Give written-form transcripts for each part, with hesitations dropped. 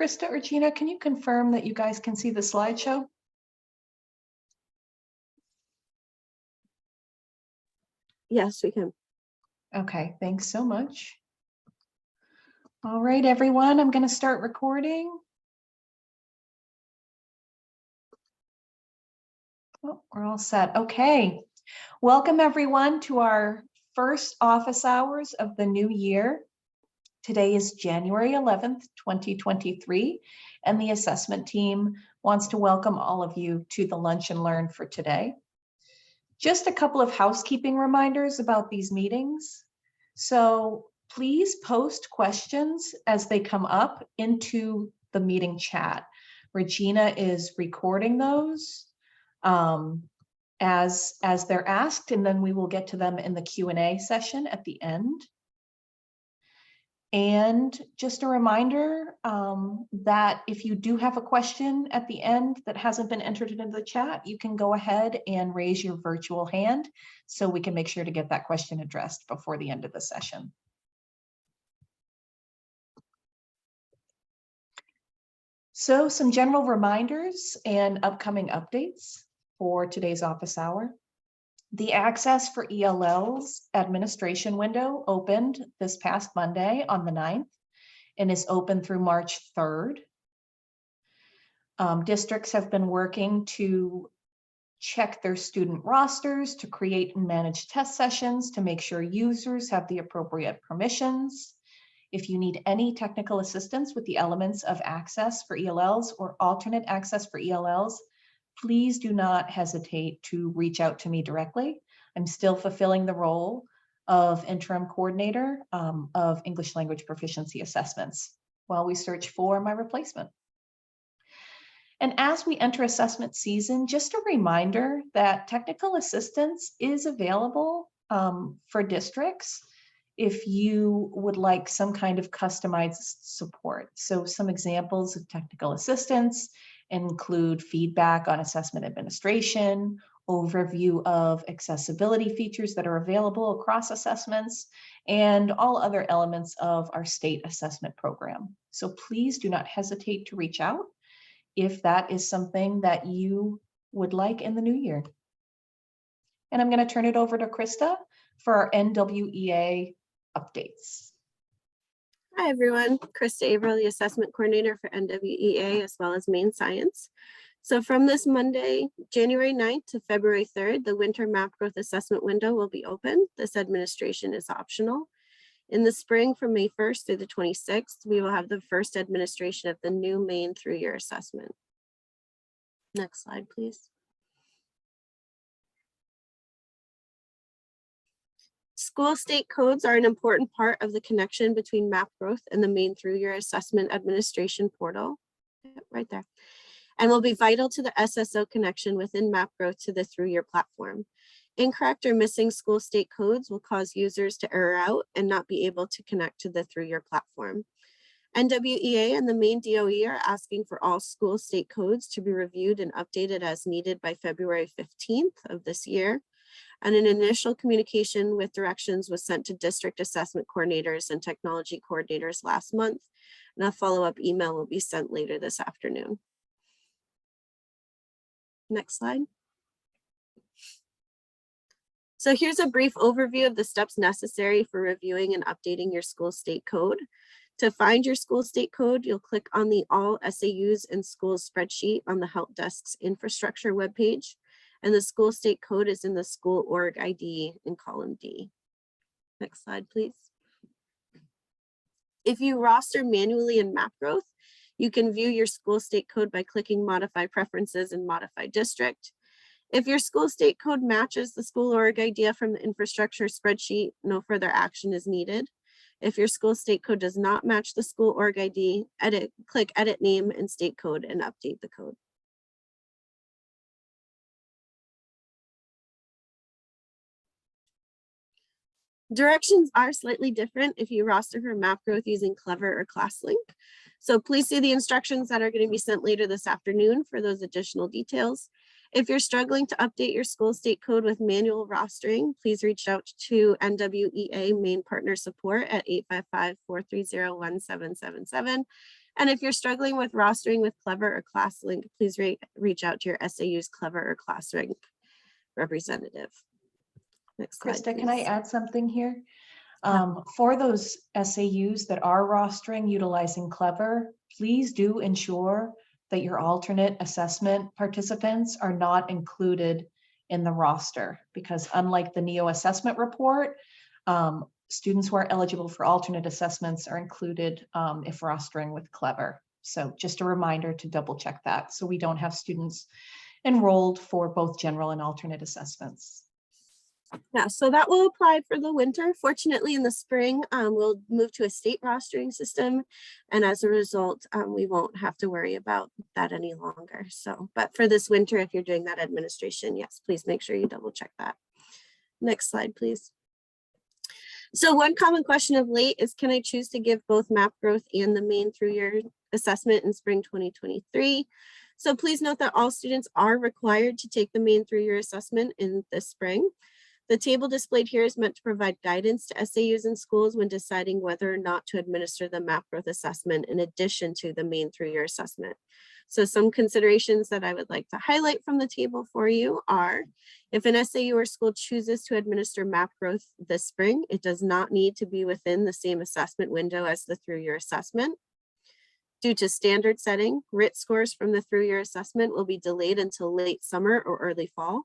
Krista or Gina, can you confirm that you guys can see the slideshow? Yes, we can. Okay, thanks so much. All right, everyone, I'm going to start recording. Oh, we're all set. Okay. Welcome, everyone, to our first office hours of the new year. Today is January 11th, 2023, and the assessment team wants to welcome all of you to the Lunch and Learn for today. Just a couple of housekeeping reminders about these meetings. So please post questions as they come up into the meeting chat. Regina is recording those as they're asked, and then we will get to them in the Q&A session at the end. And just a reminder that if you do have a question at the end that hasn't been entered into the chat, you can go ahead and raise your virtual hand so we can make sure to get that question addressed before the end of the session. So some general reminders and upcoming updates for today's office hour. The access for ELL's administration window opened this past Monday on the 9th and is open through March 3rd. Districts have been working to check their student rosters to create and manage test sessions to make sure users have the appropriate permissions. If you need any technical assistance with the elements of access for ELLs or alternate access for ELLs, please do not hesitate to reach out to me directly. I'm still fulfilling the role of interim coordinator of English language proficiency assessments while we search for my replacement. And as we enter assessment season, just a reminder that technical assistance is available for districts if you would like some kind of customized support. So some examples of technical assistance include feedback on assessment administration, overview of accessibility features that are available across assessments, and all other elements of our state assessment program. So please do not hesitate to reach out if that is something that you would like in the new year. And I'm going to turn it over to Krista for our NWEA updates. Hi, everyone. Krista Averill, the Assessment Coordinator for NWEA, as well as Maine Science. So from this Monday, January 9th to February 3rd, the winter map growth assessment window will be open. This administration is optional. In the spring, from May 1st through the 26th, we will have the first administration of the new Maine through-year assessment. Next slide, please. School state codes are an important part of the connection between map growth and the Maine through-year assessment administration portal, right there, and will be vital to the SSO connection within map growth to the through-year platform. Incorrect or missing school state codes will cause users to error out and not be able to connect to the through-year platform. NWEA and the Maine DOE are asking for all school state codes to be reviewed and updated as needed by February 15th of this year. And an initial communication with directions was sent to district assessment coordinators and technology coordinators last month, and a follow-up email will be sent later this afternoon. Next slide. So here's a brief overview of the steps necessary for reviewing and updating your school state code. To find your school state code, you'll click on the All SAUs and Schools spreadsheet on the Help Desk's infrastructure webpage, and the school state code is in the school org ID in column D. Next slide, please. If you roster manually in map growth, you can view your school state code by clicking Modify Preferences and Modify District. If your school state code matches the school org ID from the infrastructure spreadsheet, no further action is needed. If your school state code does not match the school org ID, click Edit Name and State Code and update the code. Directions are slightly different if you roster for map growth using Clever or ClassLink. So please see the instructions that are going to be sent later this afternoon for those additional details. If you're struggling to update your school state code with manual rostering, please reach out to NWEA Maine Partner Support at 855-430-1777, And if you're struggling with rostering with Clever or ClassLink, please reach out to your SAU's Clever or ClassLink representative. Next slide, Krista, can I please. add something here? For those SAUs that are rostering utilizing Clever, please do ensure that your alternate assessment participants are not included in the roster, because unlike the NEO assessment report, students who are eligible for alternate assessments are included if rostering with Clever. So just a reminder to double check that, so we don't have students enrolled for both general and alternate assessments. Yeah, so that will apply for the winter. Fortunately, in the spring, we'll move to a state rostering system. And as a result, we won't have to worry about that any longer. So, but for this winter, if you're doing that administration, yes, please make sure you double check that. Next slide, please. So one common question of late is, can I choose to give both map growth and the Maine through-year assessment in spring 2023? So please note that all students are required to take the Maine through-year assessment in this spring. The table displayed here is meant to provide guidance to SAUs and schools when deciding whether or not to administer the map growth assessment in addition to the Maine through-year assessment. So some considerations that I would like to highlight from the table for you are, if an SAU or school chooses to administer map growth this spring, it does not need to be within the same assessment window as the through-year assessment. Due to standard setting, RIT scores from the through-year assessment will be delayed until late summer or early fall.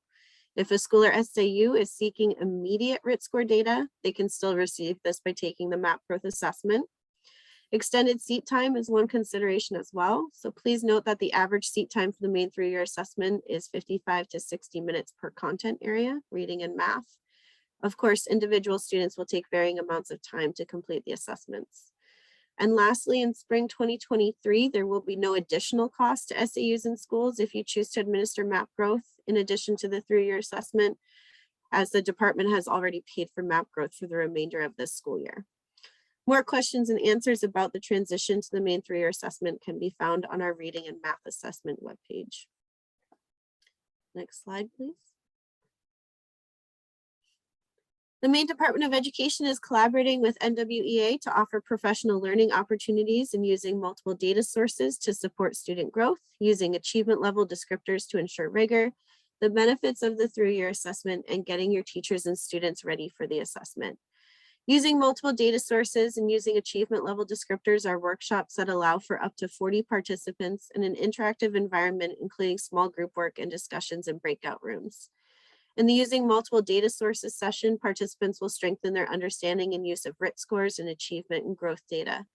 If a school or SAU is seeking immediate RIT score data, they can still receive this by taking the map growth assessment. Extended seat time is one consideration as well. So please note that the average seat time for the Maine through-year assessment is 55 to 60 minutes per content area, reading and math. Of course, individual students will take varying amounts of time to complete the assessments. And lastly, in spring 2023, there will be no additional cost to SAUs and schools if you choose to administer map growth in addition to the through-year assessment, as the department has already paid for map growth for the remainder of this school year. More questions and answers about the transition to the Maine through-year assessment can be found on our reading and math assessment webpage. Next slide, please. The Maine Department of Education is collaborating with NWEA to offer professional learning opportunities and using multiple data sources to support student growth, using achievement level descriptors to ensure rigor, the benefits of the through-year assessment, and getting your teachers and students ready for the assessment. Using multiple data sources and using achievement level descriptors are workshops that allow for up to 40 participants in an interactive environment, including small group work and discussions in breakout rooms. In the using multiple data sources session, participants will strengthen their understanding and use of RIT scores and achievement and growth data.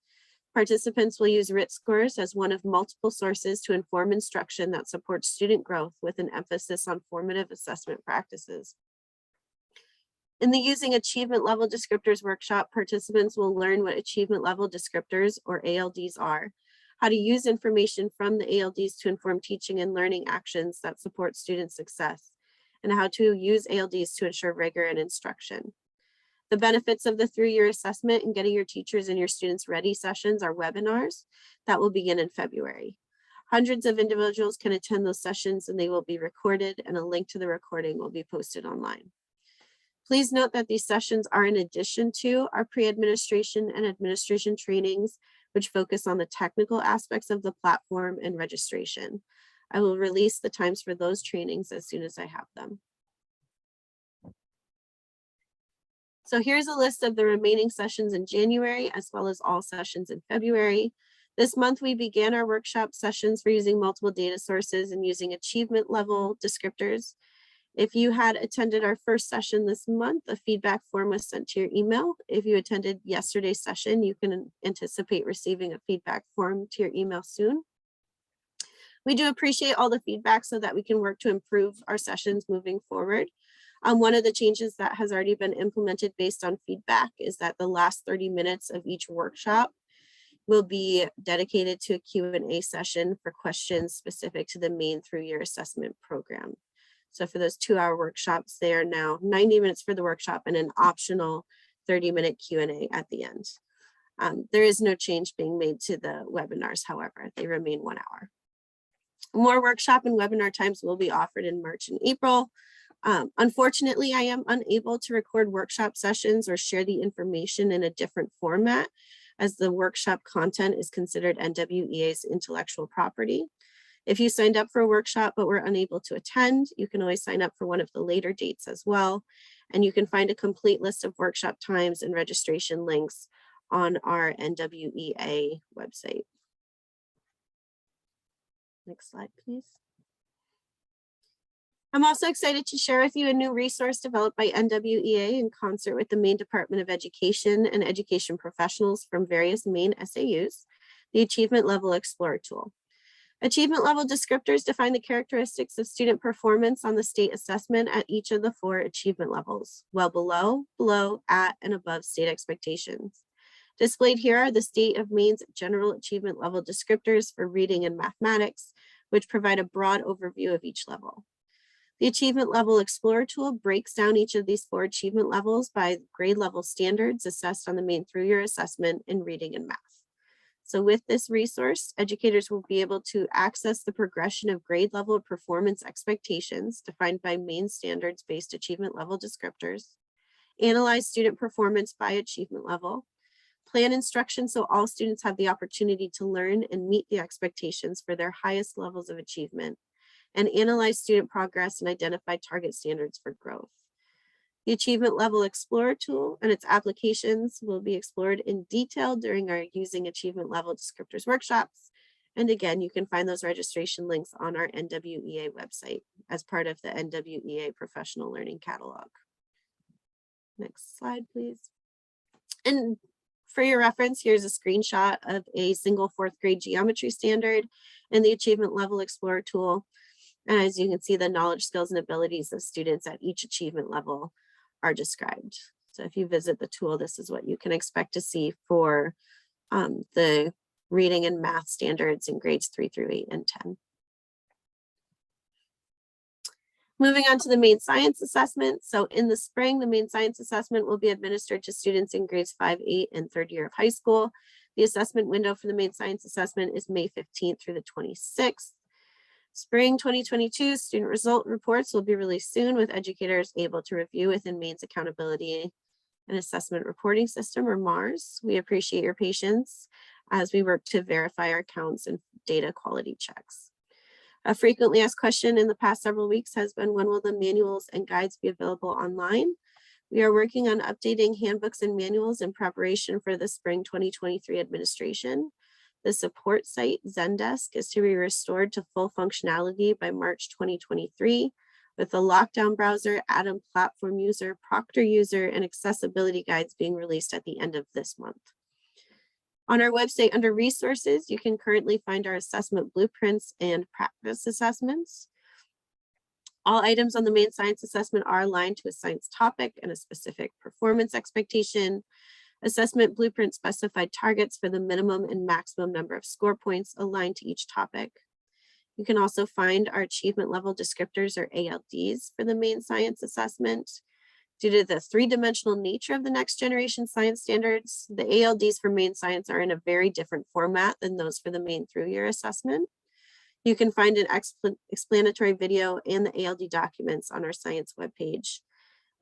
Participants will use RIT scores as one of multiple sources to inform instruction that supports student growth with an emphasis on formative assessment practices. In the using achievement level descriptors workshop, participants will learn what achievement level descriptors, or ALDs, are, how to use information from the ALDs to inform teaching and learning actions that support student success, and how to use ALDs to ensure rigor in instruction. The benefits of the through-year assessment and getting your teachers and your students ready sessions are webinars that will begin in February. Hundreds of individuals can attend those sessions and they will be recorded, and a link to the recording will be posted online. Please note that these sessions are in addition to our pre-administration and administration trainings, which focus on the technical aspects of the platform and registration. I will release the times for those trainings as soon as I have them. So here's a list of the remaining sessions in January, as well as all sessions in February. This month, we began our workshop sessions for using multiple data sources and using achievement level descriptors. If you had attended our first session this month, a feedback form was sent to your email. If you attended yesterday's session, you can anticipate receiving a feedback form to your email soon. We do appreciate all the feedback so that we can work to improve our sessions moving forward. One of the changes that has already been implemented based on feedback is that the last 30 minutes of each workshop will be dedicated to a Q&A session for questions specific to the Maine through-year assessment program. So for those 2-hour workshops, they are now 90 minutes for the workshop and an optional 30-minute Q&A at the end. There is no change being made to the webinars, however, they remain 1 hour. More workshop and webinar times will be offered in March and April. Unfortunately, I am unable to record workshop sessions or share the information in a different format as the workshop content is considered NWEA's intellectual property. If you signed up for a workshop but were unable to attend, you can always sign up for one of the later dates as well. And you can find a complete list of workshop times and registration links on our NWEA website. Next slide, please. I'm also excited to share with you a new resource developed by NWEA in concert with the Maine Department of Education and education professionals from various Maine SAUs, the Achievement Level Explorer tool. Achievement level descriptors define the characteristics of student performance on the state assessment at each of the 4 achievement levels, well below, below, at, and above state expectations. Displayed here are the state of Maine's general achievement level descriptors for reading and mathematics, which provide a broad overview of each level. The Achievement Level Explorer tool breaks down each of these 4 achievement levels by grade level standards assessed on the Maine through-year assessment in reading and math. So with this resource, educators will be able to access the progression of grade level performance expectations defined by Maine standards-based achievement level descriptors, analyze student performance by achievement level, plan instruction so all students have the opportunity to learn and meet the expectations for their highest levels of achievement, and analyze student progress and identify target standards for growth. The Achievement Level Explorer tool and its applications will be explored in detail during our Using Achievement Level Descriptors workshops. And again, you can find those registration links on our NWEA website as part of the NWEA Professional Learning Catalog. Next slide, please. And for your reference, here's a screenshot of a single 4th grade geometry standard and the Achievement Level Explorer tool. And as you can see, the knowledge, skills, and abilities of students at each achievement level are described. So if you visit the tool, this is what you can expect to see for the reading and math standards in grades 3 through 8 and 10. Moving on to the Maine Science Assessment. So in the spring, the Maine Science Assessment will be administered to students in grades 5, 8, and 3rd year of high school. The assessment window for the Maine Science Assessment is May 15th through the 26th. Spring 2022 student result reports will be released soon, with educators able to review within Maine's Accountability and Assessment Reporting System, or MARS. We appreciate your patience as we work to verify our counts and data quality checks. A frequently asked question in the past several weeks has been, when will the manuals and guides be available online? We are working on updating handbooks and manuals in preparation for the spring 2023 administration. The support site, Zendesk, is to be restored to full functionality by March 2023, with the lockdown browser, Atom platform user, Proctor user, and accessibility guides being released at the end of this month. On our website under resources, you can currently find our assessment blueprints and practice assessments. All items on the Maine Science Assessment are aligned to a science topic and a specific performance expectation. Assessment blueprints specify targets for the minimum and maximum number of score points aligned to each topic. You can also find our achievement level descriptors, or ALDs, for the Maine Science Assessment. Due to the 3-dimensional nature of the next generation science standards, the ALDs for Maine Science are in a very different format than those for the Maine through-year assessment. You can find an explanatory video and the ALD documents on our science webpage.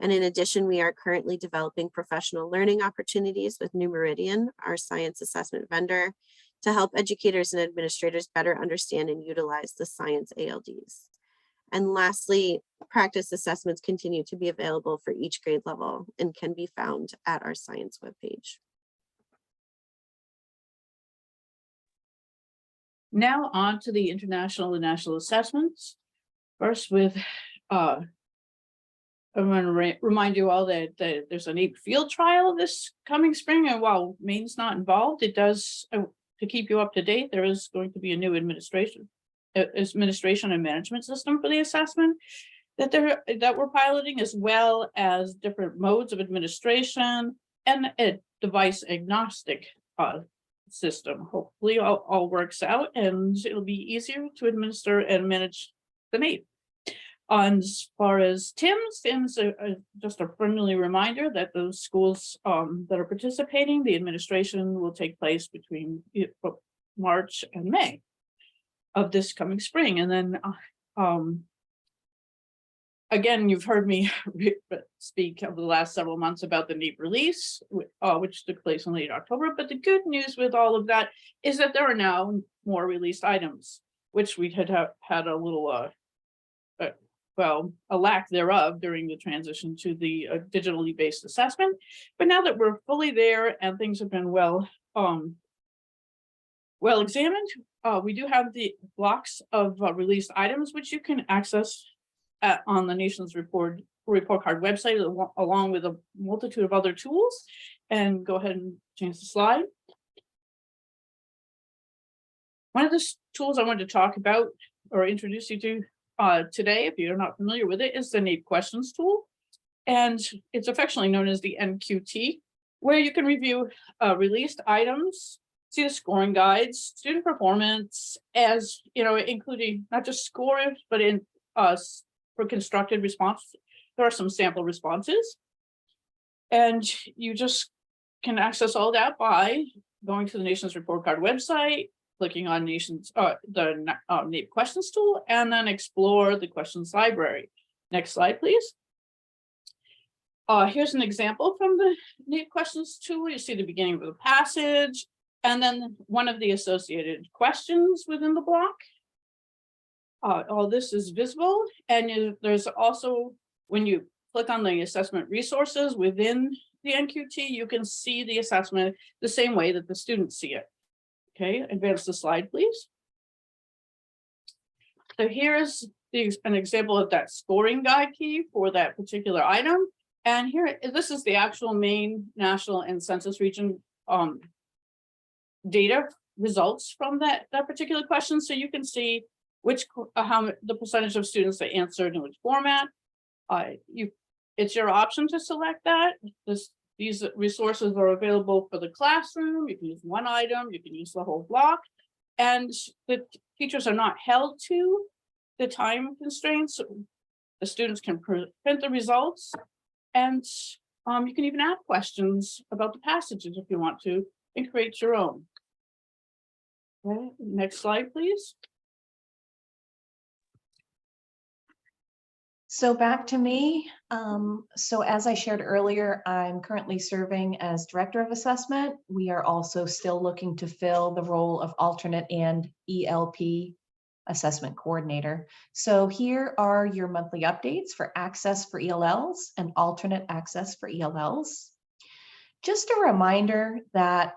And in addition, we are currently developing professional learning opportunities with New Meridian, our science assessment vendor, to help educators and administrators better understand and utilize the science ALDs. And lastly, practice assessments continue to be available for each grade level and can be found at our science webpage. Now on to the international and national assessments. First with I'm going to remind you all that there's a neat field trial this coming spring, and while Maine's not involved, it does, to keep you up to date, there is going to be a new administration and management system for the assessment that we're piloting, as well as different modes of administration and a device agnostic system. Hopefully all works out and it'll be easier to administer and manage the NAEP. As far as TIMS, just a friendly reminder that those schools that are participating, the administration will take place between March and May of this coming spring. And then again, you've heard me speak over the last several months about the NEEP release, which took place in late October. But the good news with all of that is that there are now more released items, which we had had a little, well, a lack thereof during the transition to the digitally based assessment. But now that we're fully there and things have been well examined, we do have the blocks of released items, which you can access on the nation's report card website, along with a multitude of other tools. And go ahead and change the slide. One of the tools I wanted to talk about or introduce you to today, if you're not familiar with it, is the NAEP questions tool. And it's affectionately known as the NQT, where you can review released items, see the scoring guides, student performance, as you know, including not just scores, but in for constructed response. There are some sample responses. And you just can access all that by going to the Nation's Report Card website, clicking on the NAEP questions tool, and then explore the questions library. Next slide, please. Here's an example from the NAEP questions tool. You see the beginning of the passage, and then one of the associated questions within the block. All this is visible, and there's also, when you click on the assessment resources within the NQT, you can see the assessment the same way that the students see it. Okay, advance the slide, please. So here's an example of that scoring guide key for that particular item. And here, this is the actual Maine, national, and census region data results from that particular question. So you can see which how the percentage of students that answered in which format. It's your option to select that. These resources are available for the classroom. You can use one item, you can use the whole block, and the teachers are not held to the time constraints. The students can print the results, and you can even add questions about the passages if you want to, and create your own. Okay, next slide, please. So back to me. So as I shared earlier, I'm currently serving as Director of Assessment. We are also still looking to fill the role of alternate and ELP Assessment Coordinator. So here are your monthly updates for access for ELLs and alternate access for ELLs. Just a reminder that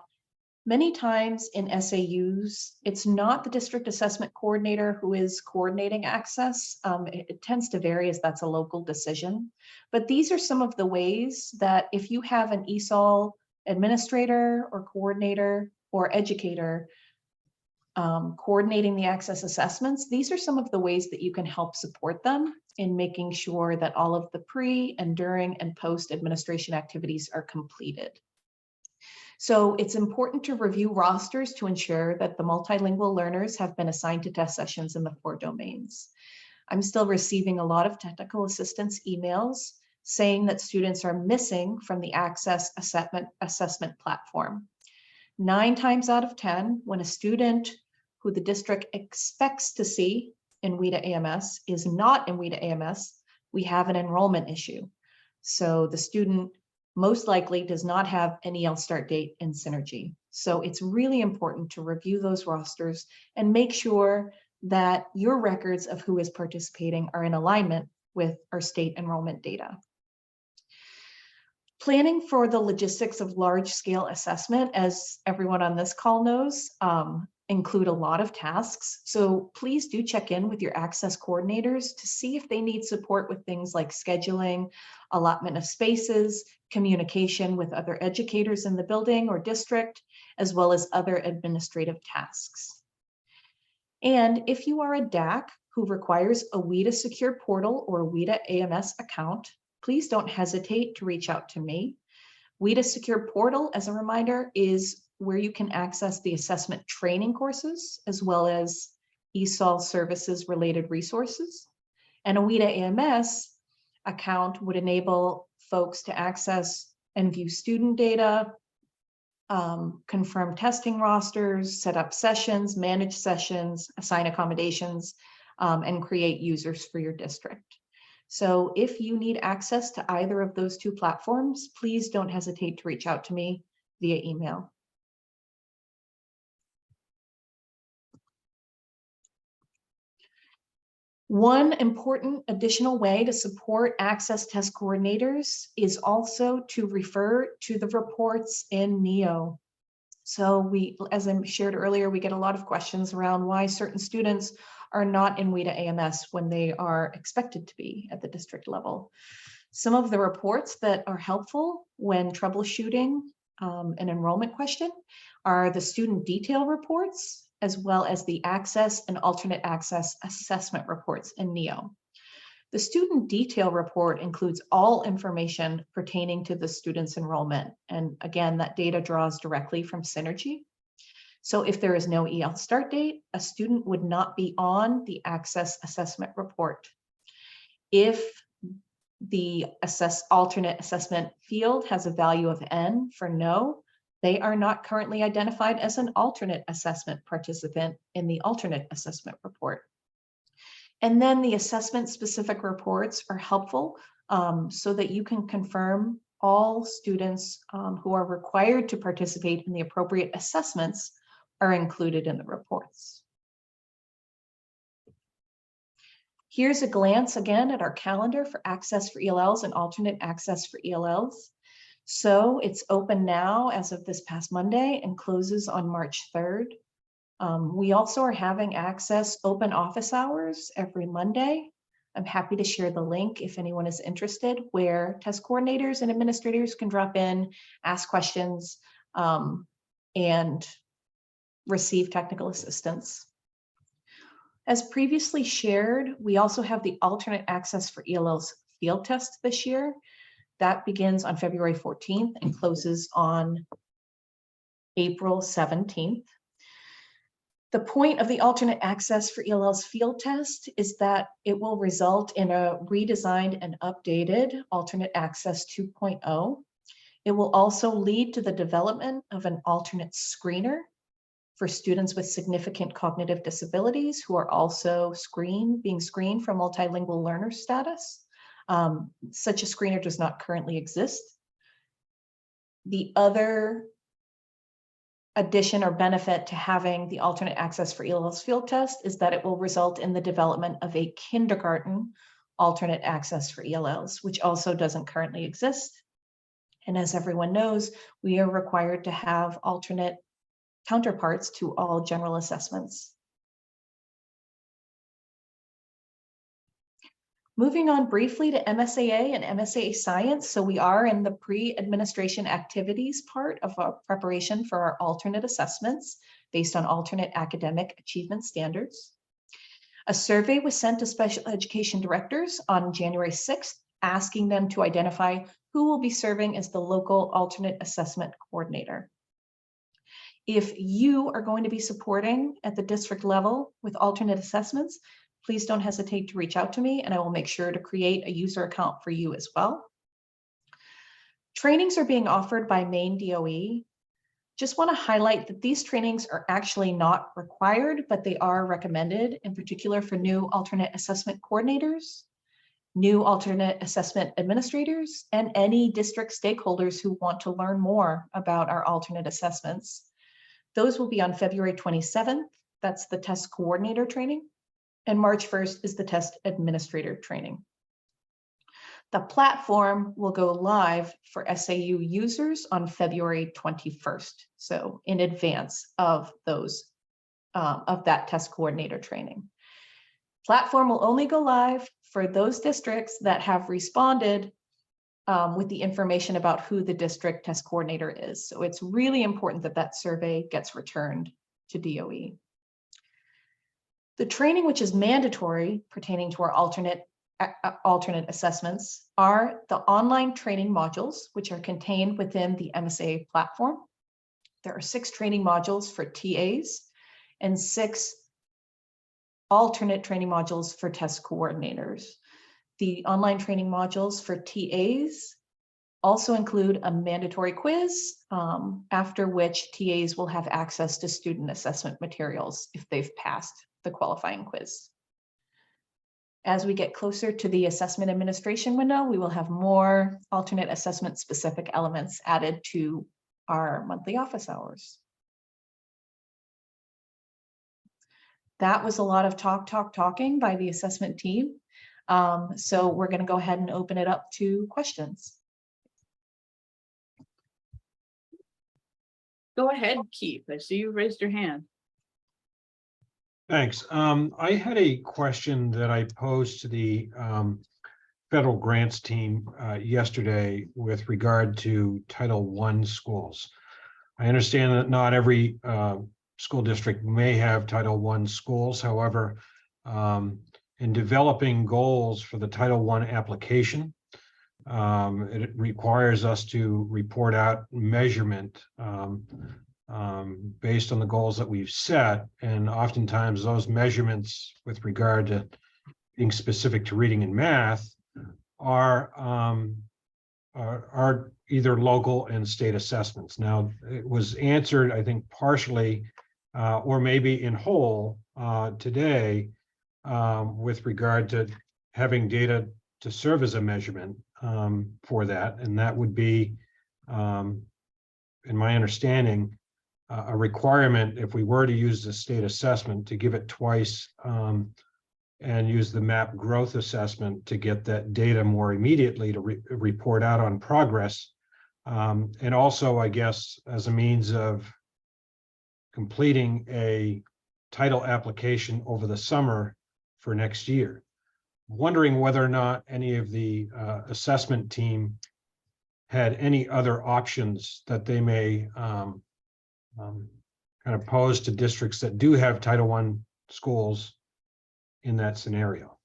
many times in SAUs, it's not the district assessment coordinator who is coordinating access. It tends to vary as that's a local decision. But these are some of the ways that if you have an ESOL administrator or coordinator or educator coordinating the access assessments, these are some of the ways that you can help support them in making sure that all of the pre and during and post administration activities are completed. So it's important to review rosters to ensure that the multilingual learners have been assigned to test sessions in the 4 domains. I'm still receiving a lot of technical assistance emails saying that students are missing from the access assessment platform. 9 times out of 10, when a student who the district expects to see in WEA AMS is not in WEA AMS, we have an enrollment issue. So the student most likely does not have an EL start date in Synergy. So it's really important to review those rosters and make sure that your records of who is participating are in alignment with our state enrollment data. Planning for the logistics of large-scale assessment, as everyone on this call knows, include a lot of tasks. So please do check in with your access coordinators to see if they need support with things like scheduling, allotment of spaces, communication with other educators in the building or district, as well as other administrative tasks. And if you are a DAC who requires a WEA secure portal or WEA AMS account, please don't hesitate to reach out to me. WEA secure portal, as a reminder, is where you can access the assessment training courses, as well as ESOL services related resources. And a WEA AMS account would enable folks to access and view student data, confirm testing rosters, set up sessions, manage sessions, assign accommodations, and create users for your district. So if you need access to either of those two platforms, please don't hesitate to reach out to me via email. One important additional way to support Access Test Coordinators is also to refer to the reports in NEO. So as I shared earlier, we get a lot of questions around why certain students are not in WEA AMS when they are expected to be at the district level. Some of the reports that are helpful when troubleshooting an enrollment question are the student detail reports, as well as the access and alternate access assessment reports in NEO. The student detail report includes all information pertaining to the student's enrollment. And again, that data draws directly from Synergy. So if there is no EL start date, a student would not be on the access assessment report. If the alternate assessment field has a value of N for no, they are not currently identified as an alternate assessment participant in the alternate assessment report. And then the assessment specific reports are helpful so that you can confirm all students who are required to participate in the appropriate assessments are included in the reports. Here's a glance again at our calendar for access for ELLs and alternate access for ELLs. So it's open now as of this past Monday and closes on March 3rd. We also are having access open office hours every Monday. I'm happy to share the link if anyone is interested, where test coordinators and administrators can drop in, ask questions, and receive technical assistance. As previously shared, we also have the alternate access for ELLs field test this year. That begins on February 14th and closes on April 17th. The point of the alternate access for ELL's field test is that it will result in a redesigned and updated alternate access 2.0. It will also lead to the development of an alternate screener for students with significant cognitive disabilities who are also being screened for multilingual learner status. Such a screener does not currently exist. The other addition or benefit to having the alternate access for ELL's field test is that it will result in the development of a kindergarten alternate access for ELLs, which also doesn't currently exist. And as everyone knows, we are required to have alternate counterparts to all general assessments. Moving on briefly to MSAA and MSAA science. So we are in the pre-administration activities part of our preparation for our alternate assessments based on alternate academic achievement standards. A survey was sent to special education directors on January 6th, asking them to identify who will be serving as the local alternate assessment coordinator. If you are going to be supporting at the district level with alternate assessments, please don't hesitate to reach out to me and I will make sure to create a user account for you as well. Trainings are being offered by Maine DOE. Just want to highlight that these trainings are actually not required, but they are recommended, in particular for new alternate assessment coordinators, new alternate assessment administrators, and any district stakeholders who want to learn more about our alternate assessments. Those will be on February 27th. That's the test coordinator training. And March 1st is the test administrator training. The platform will go live for SAU users on February 21st. So in advance of that test coordinator training. Platform will only go live for those districts that have responded with the information about who the district test coordinator is. So it's really important that that survey gets returned to DOE. The training, which is mandatory pertaining to our alternate assessments, are the online training modules, which are contained within the MSAA platform. There are 6 training modules for TAs and 6 alternate training modules for test coordinators. The online training modules for TAs also include a mandatory quiz, after which TAs will have access to student assessment materials if they've passed the qualifying quiz. As we get closer to the assessment administration window, we will have more alternate assessment specific elements added to our monthly office hours. That was a lot of talking by the assessment team. So we're going to go ahead and open it up to questions. Go ahead, Keith. I see you raised your hand. Thanks. I had a question that I posed to the federal grants team yesterday with regard to Title I schools. I understand that not every school district may have Title I schools. However, in developing goals for the Title I application, it requires us to report out measurement based on the goals that we've set. And oftentimes those measurements with regard to being specific to reading and math are either local and state assessments. Now, it was answered, I think, partially or maybe in whole today with regard to having data to serve as a measurement for that. And that would be, in my understanding, a requirement if we were to use the state assessment to give it twice and use the MAP growth assessment to get that data more immediately to report out on progress. And also, I guess, as a means of completing a title application over the summer for next year. Wondering whether or not any of the assessment team had any other options that they may kind of pose to districts that do have Title I schools in that scenario.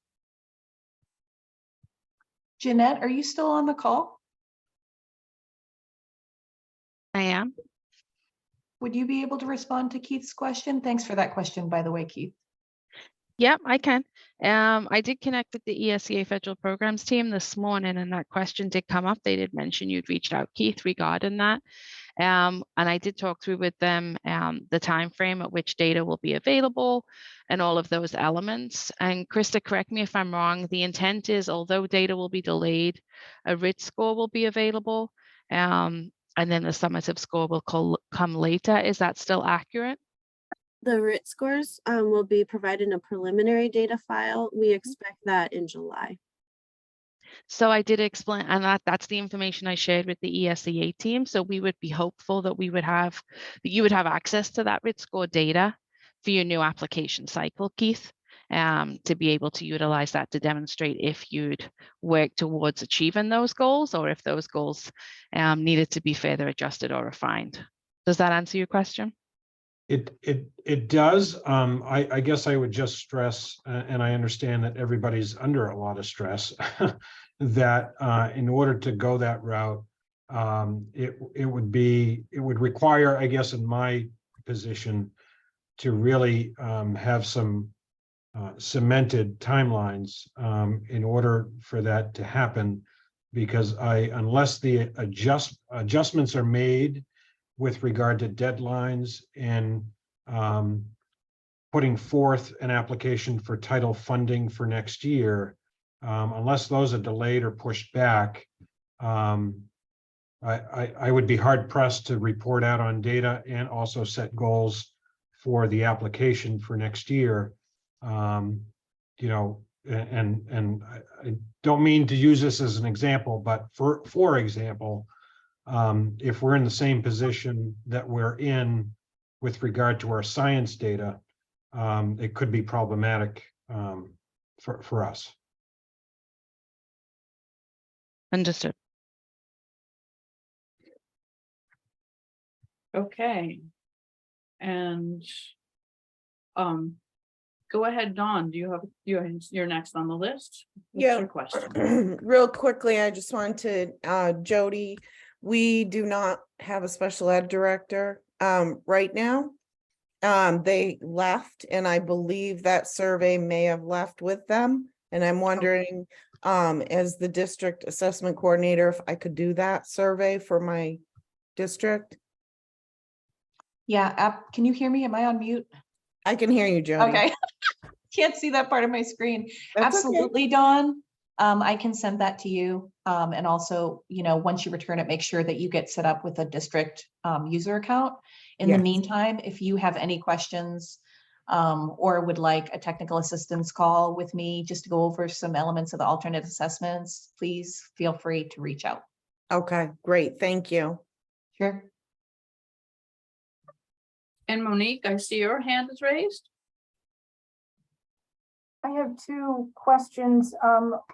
Jeanette, are you still on the call? I am. Would you be able to respond to Keith's question? Thanks for that question, by the way, Keith. Yep, I can. I did connect with the ESEA federal programs team this morning, and that question did come up. They did mention you'd reached out, Keith, regarding that. And I did talk through with them the time frame at which data will be available and all of those elements. And Krista, correct me if I'm wrong, the intent is, although data will be delayed, a RIT score will be available, and then the summative score will come later. Is that still accurate? The RIT scores will be provided in a preliminary data file. We expect that in July. So I did explain, and that's the information I shared with the ESEA team. So we would be hopeful that you would have access to that RIT score data for your new application cycle, Keith, to be able to utilize that to demonstrate if you'd work towards achieving those goals or if those goals needed to be further adjusted or refined. Does that answer your question? It does. I guess I would just stress, and I understand that everybody's under a lot of stress, that in order to go that route, it would require, I guess, in my position, to really have some cemented timelines in order for that to happen, because unless the adjustments are made with regard to deadlines and putting forth an application for title funding for next year, unless those are delayed or pushed back, I would be hard pressed to report out on data and also set goals for the application for next year. You know, and I don't mean to use this as an example, but for example, if we're in the same position that we're in with regard to our science data, it could be problematic for us. Understood. Okay. And go ahead, Dawn. Do you have you're next on the list? What's Yeah. your question? Real quickly, I just wanted to, Jody, we do not have a special ed director right now. They left, and I believe that survey may have left with them. And I'm wondering, as the district assessment coordinator, if I could do that survey for my district. Yeah, can you hear me? Am I on mute? I can hear you, Jody. Okay. can't see that part of my screen. That's okay. Absolutely, Dawn. I can send that to you. And also, once you return it, make sure that you get set up with a district user account. In the Yes. meantime, if you have any questions or would like a technical assistance call with me just to go over some elements of the alternate assessments, please feel free to reach out. Okay, great. Thank you. Sure. And Monique, I see your hand is raised. I have two questions.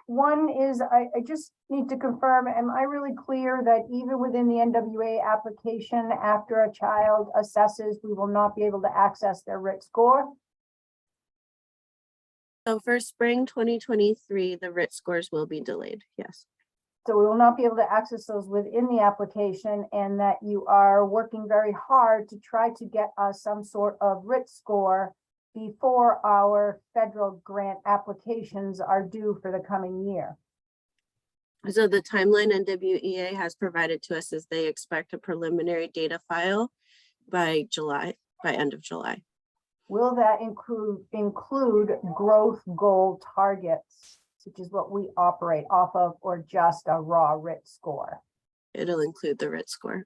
One is I just need to confirm, am I really clear that even within the NWEA application, after a child assesses, we will not be able to access their RIT score? So for spring 2023, the RIT scores will be delayed. Yes. So we will not be able to access those within the application, and that you are working very hard to try to get us some sort of RIT score before our federal grant applications are due for the coming year. So the timeline NWEA has provided to us is they expect a preliminary data file by end of July. Will that include growth goal targets, which is what we operate off of, or just a raw RIT score? It'll include the RIT score.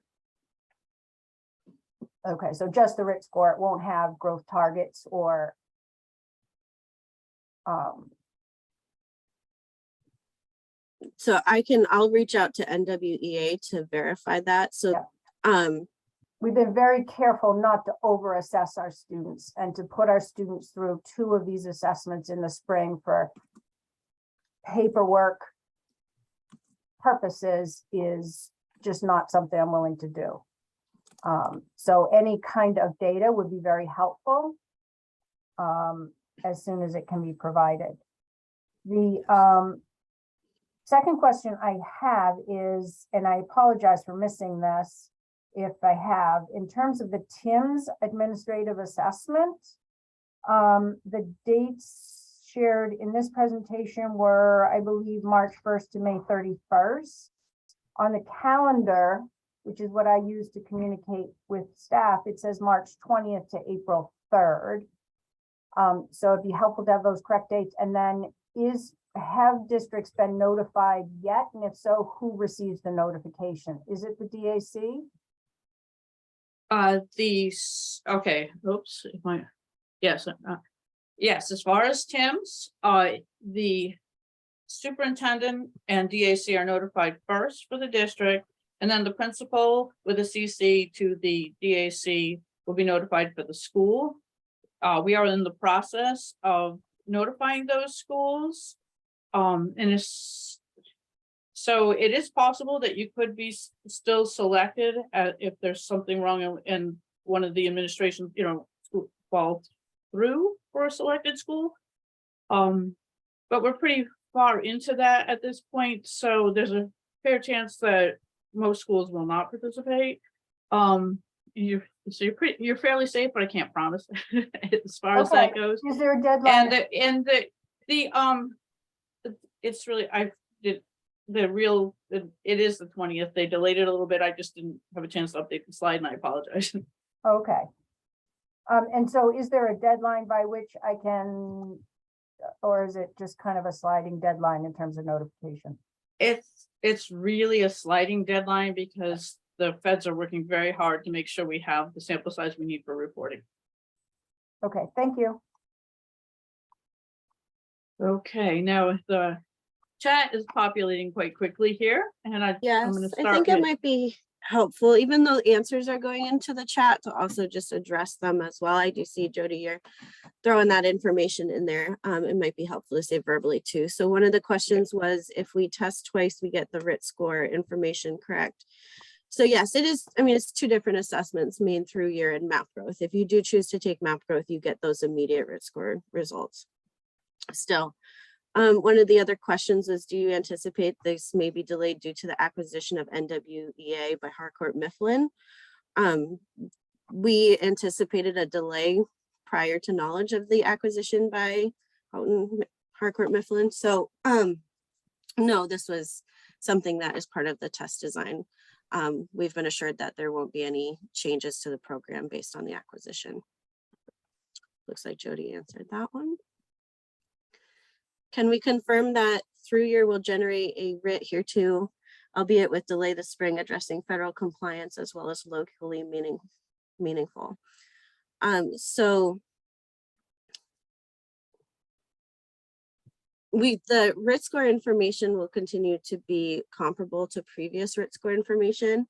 Okay, so just the RIT score, it won't have growth targets or So I'll reach out to NWEA to verify that. So, we've been very careful not to over assess our students and to put our students through 2 of these assessments in the spring for paperwork purposes is just not something I'm willing to do. So any kind of data would be very helpful as soon as it can be provided. The second question I have is, and I apologize for missing this if I have, in terms of the TIMS administrative assessment, the dates shared in this presentation were, I believe, March 1st to May 31st. On the calendar, which is what I use to communicate with staff, it says March 20th to April 3rd. So it'd be helpful to have those correct dates. And then have districts been notified yet? And if so, who receives the notification? Is it the DAC? Okay, oops, yes, yes, as far as Tim's, the superintendent and DAC are notified first for the district, and then the principal with a CC to the DAC will be notified for the school. We are in the process of notifying those schools. So it is possible that you could be still selected if there's something wrong in one of the administration, school fall through for a selected school. But we're pretty far into that at this point, so there's a fair chance that most schools will not participate. You're fairly safe, but I can't promise as far as that goes. Is there a deadline? And it's really it is the 20th. They delayed it a little bit. I just didn't have a chance to update the slide, and I apologize. Okay. And so is there a deadline by which I can, or is it just kind of a sliding deadline in terms of notification? It's really a sliding deadline because the feds are working very hard to make sure we have the sample size we need for reporting. Okay, thank you. Okay, now the chat is populating quite quickly here, and I'm Yes, going to start I think it with- might be helpful, even though answers are going into the chat, to also just address them as well. I do see, Jody, you're throwing that information in there. It might be helpful to say verbally too. So one of the questions was, if we test twice, we get the RIT score information correct. So yes, it is. I mean, it's 2 different assessments, Maine through year and map growth. If you do choose to take map growth, you get those immediate RIT score results. Still, one of the other questions is, do you anticipate this may be delayed due to the acquisition of NWEA by Harcourt Mifflin? We anticipated a delay prior to knowledge of the acquisition by Harcourt Mifflin. So no, this was something that is part of the test design. We've been assured that there won't be any changes to the program based on the acquisition. Looks like Jody answered that one. Can we confirm that through year will generate a writ here too, albeit with delay this spring, addressing federal compliance as well as locally meaningful? So the RIT score information will continue to be comparable to previous RIT score information.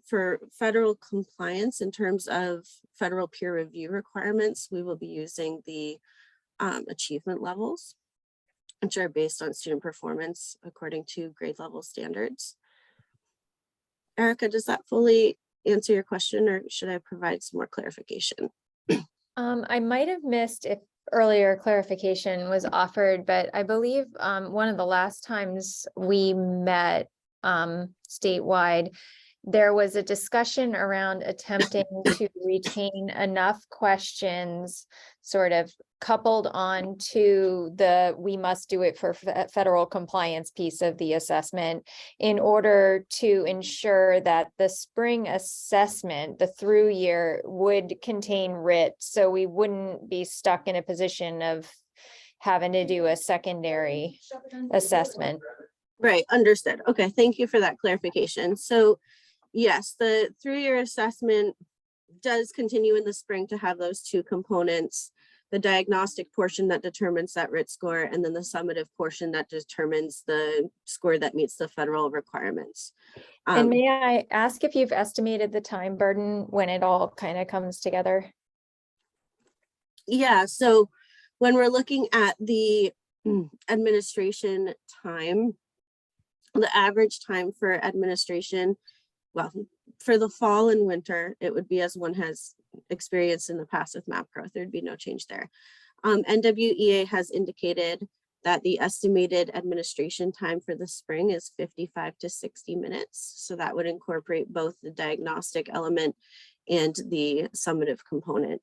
For federal compliance in terms of federal peer review requirements, we will be using the achievement levels, which are based on student performance according to grade level standards. Erica, does that fully answer your question, or should I provide some more clarification? I might have missed if earlier clarification was offered, but I believe one of the last times we met statewide, there was a discussion around attempting to retain enough questions sort of coupled on to the we must do it for federal compliance piece of the assessment in order to ensure that the spring assessment, the through year, would contain writ, so we wouldn't be stuck in a position of having to do a secondary assessment. Right, understood. Okay, thank you for that clarification. So yes, the through-year assessment does continue in the spring to have those two components, the diagnostic portion that determines that RIT score, and then the summative portion that determines the score that meets the federal requirements. And may I ask if you've estimated the time burden when it all kind of comes together? Yeah, so when we're looking at the administration time, the average time for administration, well, for the fall and winter, it would be as one has experienced in the past with map growth. There'd be no change there. NWEA has indicated that the estimated administration time for the spring is 55 to 60 minutes. So that would incorporate both the diagnostic element and the summative component.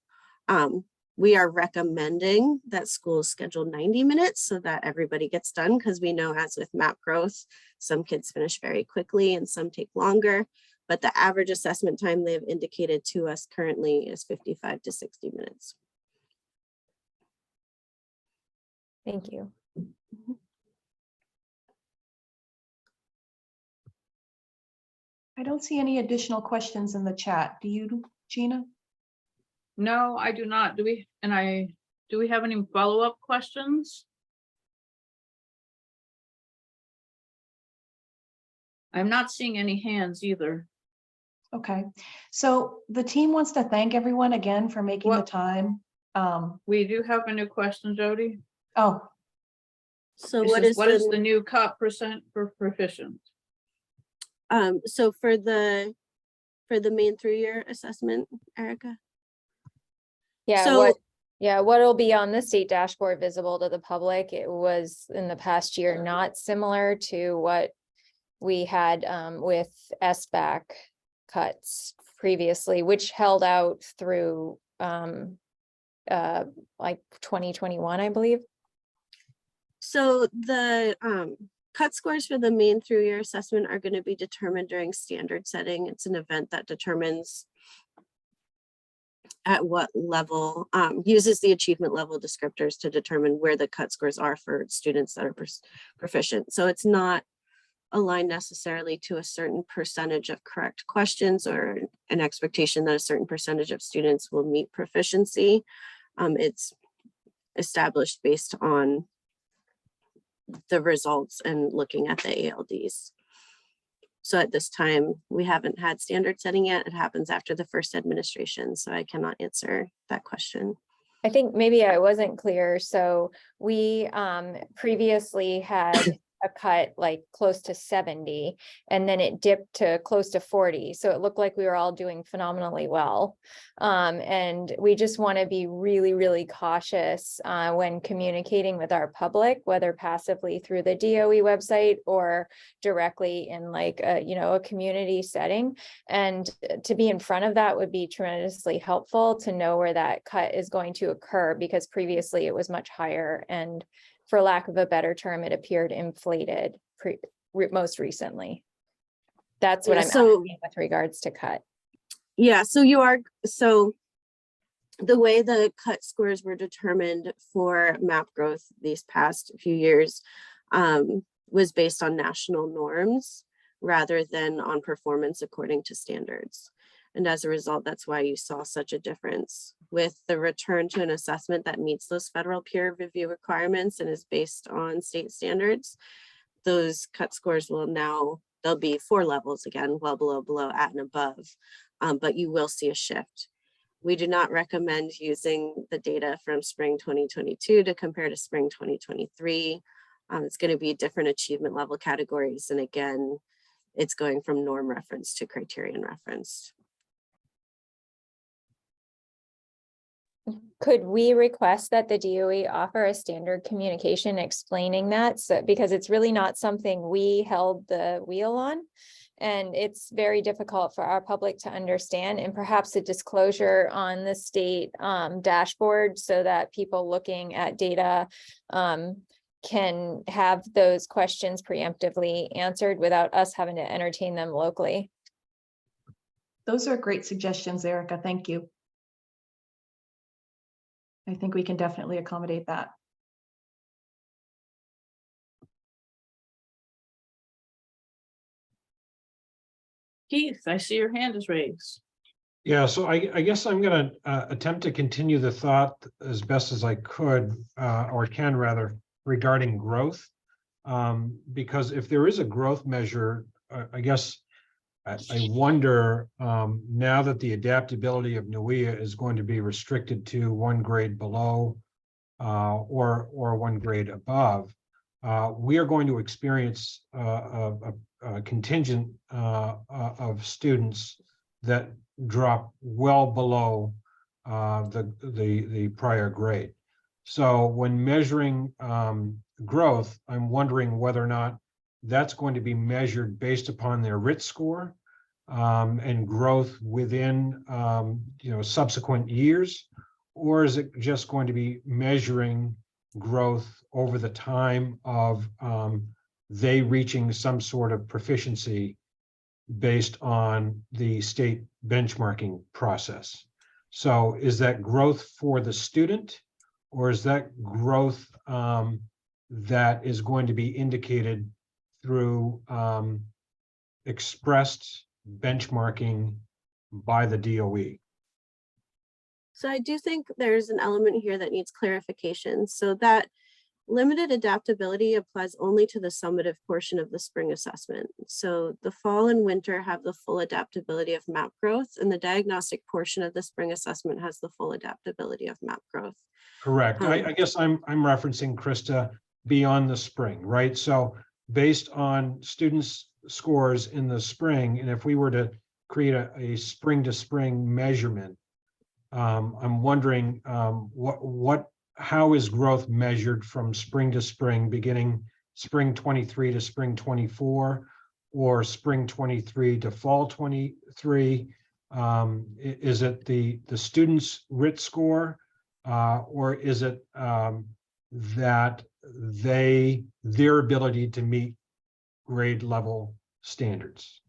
We are recommending that schools schedule 90 minutes so that everybody gets done, because we know, as with map growth, some kids finish very quickly and some take longer, but the average assessment time they've indicated to us currently is 55 to 60 minutes. Thank you. I don't see any additional questions in the chat. Do you, Gina? No, I do not. Do we have any follow-up questions? I'm not seeing any hands either. Okay, so the team wants to thank everyone again for making the Well- time. We do have a new question, Jody. Oh, So It what says, is the new cut percent for proficient? so for the Maine through-year assessment, Erica? Yeah, So- what'll be on the state dashboard visible to the public, it was in the past year not similar to what we had with SBAC cuts previously, which held out through like 2021, I believe. So the cut scores for the Maine through-year assessment are going to be determined during standard setting. It's an event that determines at what level, uses the achievement level descriptors to determine where the cut scores are for students that are proficient. So it's not aligned necessarily to a certain percentage of correct questions or an expectation that a certain percentage of students will meet proficiency. It's established based on the results and looking at the ALDs. So at this time, we haven't had standard setting yet. It happens after the first administration, so I cannot answer that question. I think maybe I wasn't clear. So we previously had a cut like close to 70, and then it dipped to close to 40. So it looked like we were all doing phenomenally well. And we just want to be really, really cautious when communicating with our public, whether passively through the DOE website or directly in like a community setting. And to be in front of that would be tremendously helpful to know where that cut is going to occur, because previously it was much higher, and for lack of a better term, it appeared inflated most recently. That's what Yeah, I'm so- asking with regards to cut. Yeah, so you are, so the way the cut scores were determined for map growth these past few years was based on national norms rather than on performance according to standards. And as a result, that's why you saw such a difference. With the return to an assessment that meets those federal peer review requirements and is based on state standards, those cut scores will now, they'll be 4 levels again, well below, at and above, but you will see a shift. We do not recommend using the data from spring 2022 to compare to spring 2023. It's going to be different achievement level categories. And again, it's going from norm reference to criterion reference. Could we request that the DOE offer a standard communication explaining that? So, because it's really not something we held the wheel on. And it's very difficult for our public to understand, and perhaps a disclosure on the state dashboard so that people looking at data can have those questions preemptively answered without us having to entertain them locally. Those are great suggestions, Erica. Thank you. I think we can definitely accommodate that. Keith, I see your hand is raised. Yeah, so I guess I'm going to attempt to continue the thought as best as I could, or can rather, regarding growth. Because if there is a growth measure, I guess I wonder, now that the adaptability of NWEA is going to be restricted to 1 grade below or 1 grade above, we are going to experience a contingent of students that drop well below the prior grade. So when measuring growth, I'm wondering whether or not that's going to be measured based upon their RIT score and growth within subsequent years, or is it just going to be measuring growth over the time of they reaching some sort of proficiency based on the state benchmarking process? So is that growth for the student, or is that growth that is going to be indicated through expressed benchmarking by the DOE? So I do think there's an element here that needs clarification. So that limited adaptability applies only to the summative portion of the spring assessment. So the fall and winter have the full adaptability of map growth, and the diagnostic portion of the spring assessment has the full adaptability of map growth. Correct. I guess I'm referencing, Krista, beyond the spring, right? So based on students' scores in the spring, and if we were to create a spring to spring measurement, I'm wondering how is growth measured from spring to spring, beginning spring 23 to spring 24, or spring 23 to fall 23? Is it the student's RIT score, or is it that their ability to meet grade level standards?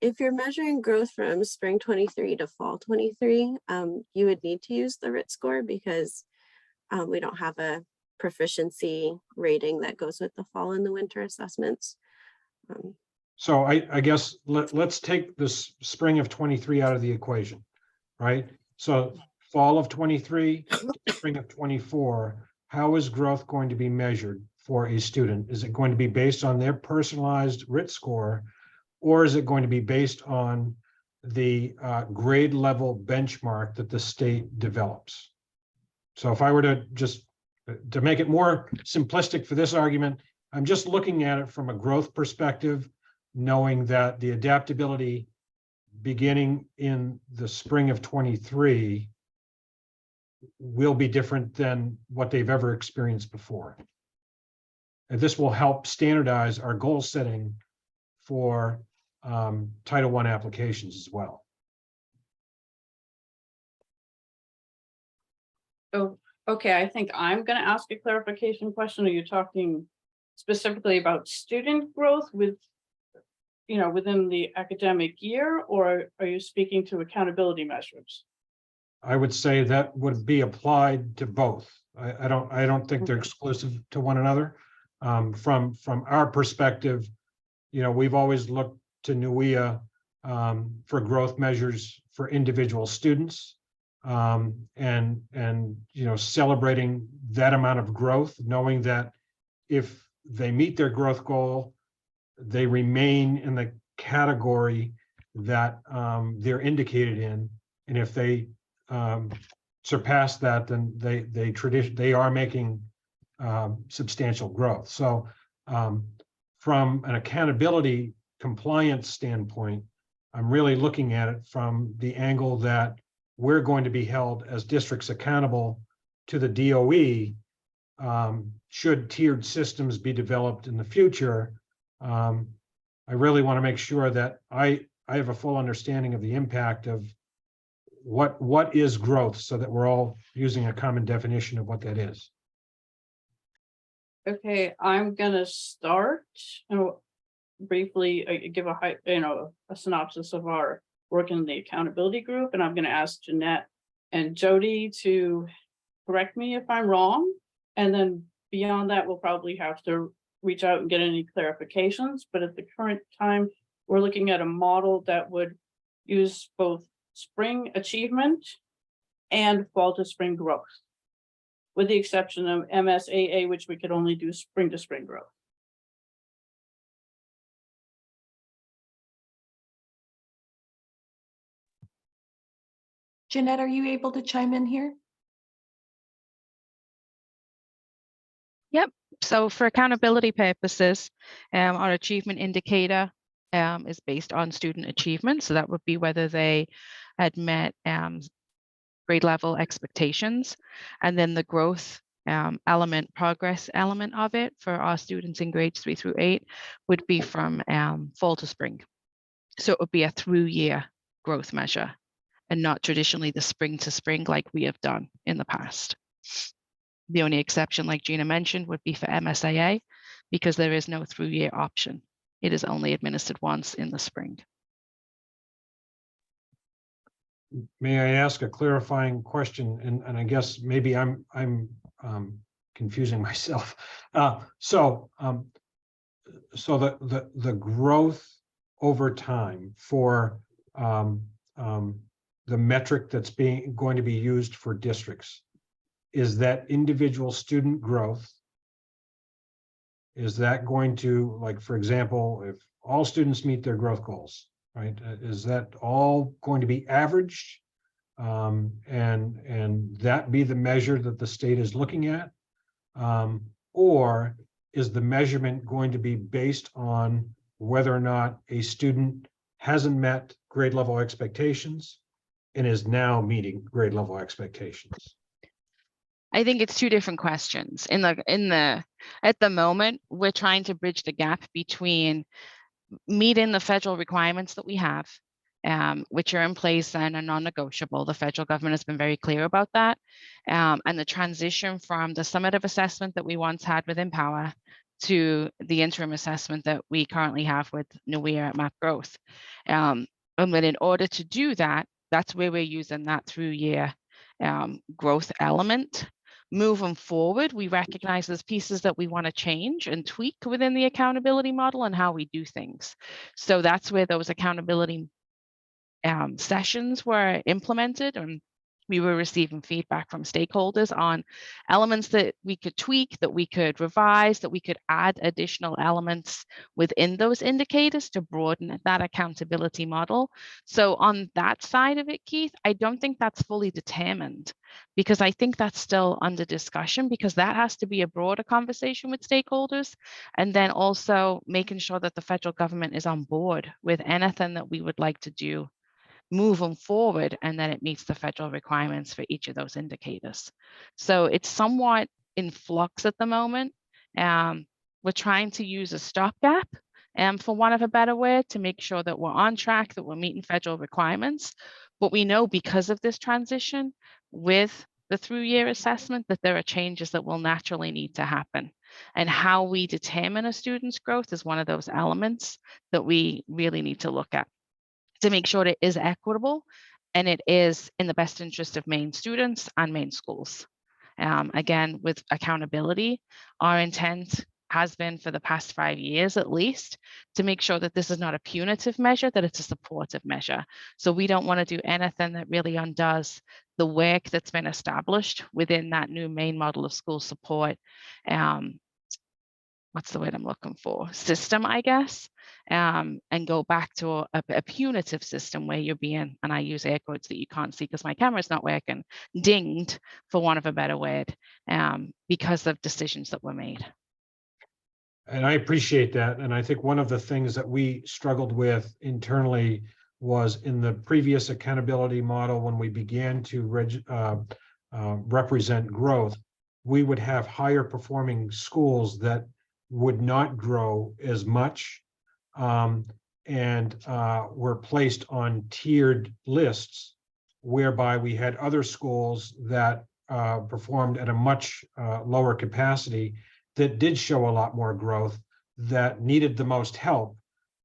If you're measuring growth from spring 23 to fall 23, you would need to use the RIT score because we don't have a proficiency rating that goes with the fall and the winter assessments. So I guess let's take this spring of 23 out of the equation, right? So fall of 23, spring of 24, how is growth going to be measured for a student? Is it going to be based on their personalized RIT score, or is it going to be based on the grade level benchmark that the state develops? So if I were to make it more simplistic for this argument, I'm just looking at it from a growth perspective, knowing that the adaptability beginning in the spring of 23 will be different than what they've ever experienced before. And this will help standardize our goal setting for Title I applications as well. Oh, okay, I think I'm going to ask a clarification question. Are you talking specifically about student growth within the academic year, or are you speaking to accountability measures? I would say that would be applied to both. I don't think they're exclusive to one another. From our perspective, we've always looked to NWEA for growth measures for individual students, and celebrating that amount of growth, knowing that if they meet their growth goal, they remain in the category that they're indicated in, and if they surpass that, then they are making substantial growth. So from an accountability compliance standpoint, I'm really looking at it from the angle that we're going to be held as districts accountable to the DOE should tiered systems be developed in the future. I really want to make sure that I have a full understanding of the impact of what is growth, so that we're all using a common definition of what that is. Okay, I'm gonna start and briefly give a synopsis of our work in the accountability group, and I'm gonna ask Jeanette and Jody to correct me if I'm wrong. And then beyond that, we'll probably have to reach out and get any clarifications. But at the current time, we're looking at a model that would use both spring achievement and fall to spring growth, with the exception of MSAA, which we could only do spring to spring growth. Jeanette, are you able to chime in here? So for accountability purposes, our achievement indicator is based on student achievement. So that would be whether they had met grade level expectations. And then the growth progress element of it for our students in grades 3 through 8 would be from fall to spring. So it would be a through year growth measure, and not traditionally the spring to spring like we have done in the past. The only exception, like Gina mentioned, would be for MSAA, because there is no through year option. It is only administered once in the spring. May I ask a clarifying question? And I guess maybe I'm confusing myself. So the growth over time for the metric that's going to be used for districts, is that individual student growth? Is that going to, like, for example, if all students meet their growth goals, right? Is that all going to be averaged? And that be the measure that the state is looking at? Or is the measurement going to be based on whether or not a student hasn't met grade level expectations and is now meeting grade level expectations? I think it's two different questions. At the moment, we're trying to bridge the gap between meeting the federal requirements that we have, which are in place and are non-negotiable. The federal government has been very clear about that. And the transition from the summative assessment that we once had with Empower to the interim assessment that we currently have with NWEA at Map Growth. And then in order to do that, that's where we're using that through year growth element. Moving forward, we recognize there's pieces that we want to change and tweak within the accountability model and how we do things. So that's where those accountability sessions were implemented, and we were receiving feedback from stakeholders on elements that we could tweak, that we could revise, that we could add additional elements within those indicators to broaden that accountability model. So on that side of it, Keith, I don't think that's fully determined, because I think that's still under discussion, because that has to be a broader conversation with stakeholders, and then also making sure that the federal government is on board with anything that we would like to do moving forward, and then it meets the federal requirements for each of those indicators. So it's somewhat in flux at the moment. We're trying to use a stopgap, for want of a better word, to make sure that we're on track, that we're meeting federal requirements. But we know, because of this transition with the through-year assessment, that there are changes that will naturally need to happen. And how we determine a student's growth is one of those elements that we really need to look at, to make sure it is equitable and it is in the best interest of Maine students and Maine schools. Again, with accountability, our intent has been for the past 5 years at least to make sure that this is not a punitive measure, that it's a supportive measure. So we don't want to do anything that really undoes the work that's been established within that new Maine model of school support. What's the word I'm looking for? System, I guess, and go back to a punitive system where you're being, and I use air quotes that you can't see because my camera's not working, dinged, for want of a better word, because of decisions that were made. And I appreciate that. And I think one of the things that we struggled with internally was in the previous accountability model, when we began to represent growth, we would have higher performing schools that would not grow as much, and were placed on tiered lists, whereby we had other schools that performed at a much lower capacity, that did show a lot more growth, that needed the most help,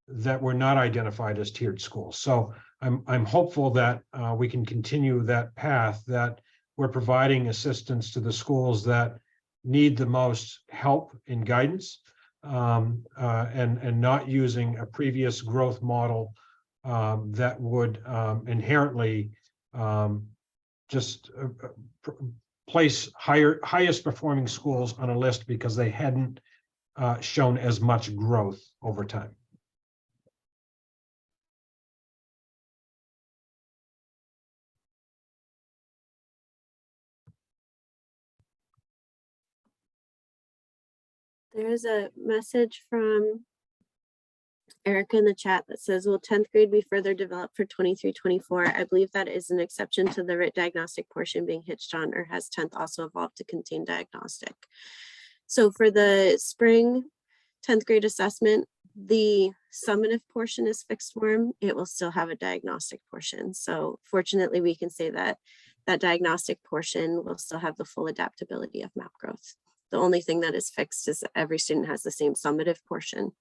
that were not identified as tiered schools. So I'm hopeful that we can continue that path, that we're providing assistance to the schools that need the most help and guidance, and not using a previous growth model that would inherently just place highest performing schools on a list because they hadn't shown as much growth over time. There's a message from Erica in the chat that says, will 10th grade be further developed for 23-24? I believe that is an exception to the RIT diagnostic portion being hitched on, or has 10th also evolved to contain diagnostic? So for the spring 10th grade assessment, the summative portion is fixed form. It will still have a diagnostic portion. So fortunately, we can say that that diagnostic portion will still have the full adaptability of map growth. The only thing that is fixed is that every student has the same summative portion.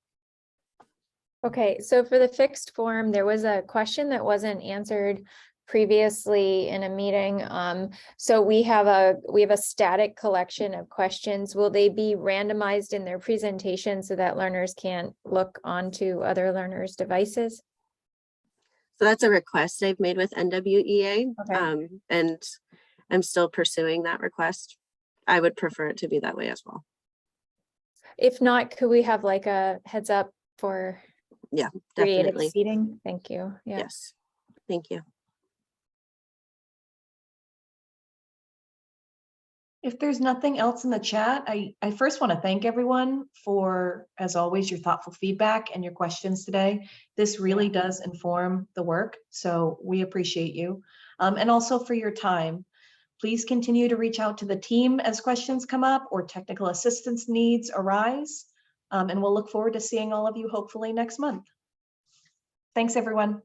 Okay, so for the fixed form, there was a question that wasn't answered previously in a meeting. So we have a static collection of questions. Will they be randomized in their presentation so that learners can't look onto other learners' devices? So that's a request I've made with NWEA, Okay. and I'm still pursuing that request. I would prefer it to be that way as well. If not, could we have like a heads up for Yeah, creative definitely. seating? Thank you. Yeah. Yes, thank you. If there's nothing else in the chat, I first want to thank everyone for, as always, your thoughtful feedback and your questions today. This really does inform the work, so we appreciate you. And also for your time. Please continue to reach out to the team as questions come up or technical assistance needs arise. And we'll look forward to seeing all of you hopefully next month. Thanks, everyone.